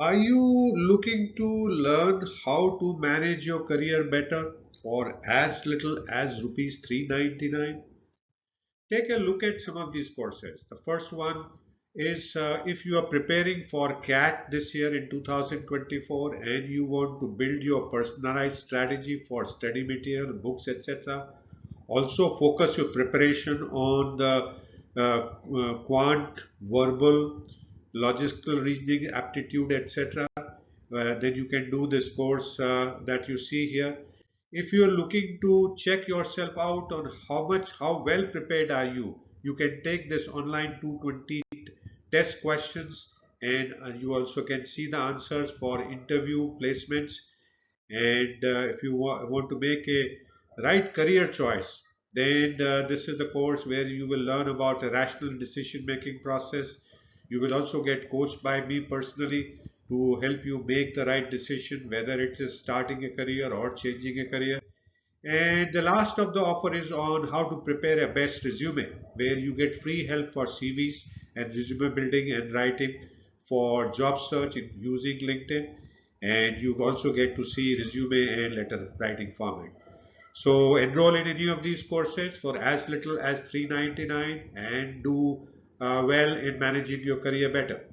Are you looking to learn how to manage your career better for as little as rupees 399? Take a look at some of these courses. The first one is if you are preparing for CAT this year in 2024 and you want to build your personalized strategy for study material, books, etc. Also, focus your preparation on the quant, verbal, logical reasoning, aptitude, etc. Then you can do this course that you see here. If you are looking to check yourself out on how well prepared are you, you can take this online 220 test questions, and you also can see the answers for interview placements. And if you want to make a right career choice, then this is the course where you will learn about a rational decision making process. You will also get coached by me personally to help you make the right decision, whether it is starting a career or changing a career. And the last of the offer is on how to prepare a best resume, where you get free help for CVs and resume building and writing for job search using LinkedIn. And you also get to see resume and letter writing format. So enroll in any of these courses for as little as 399 and do well in managing your career better.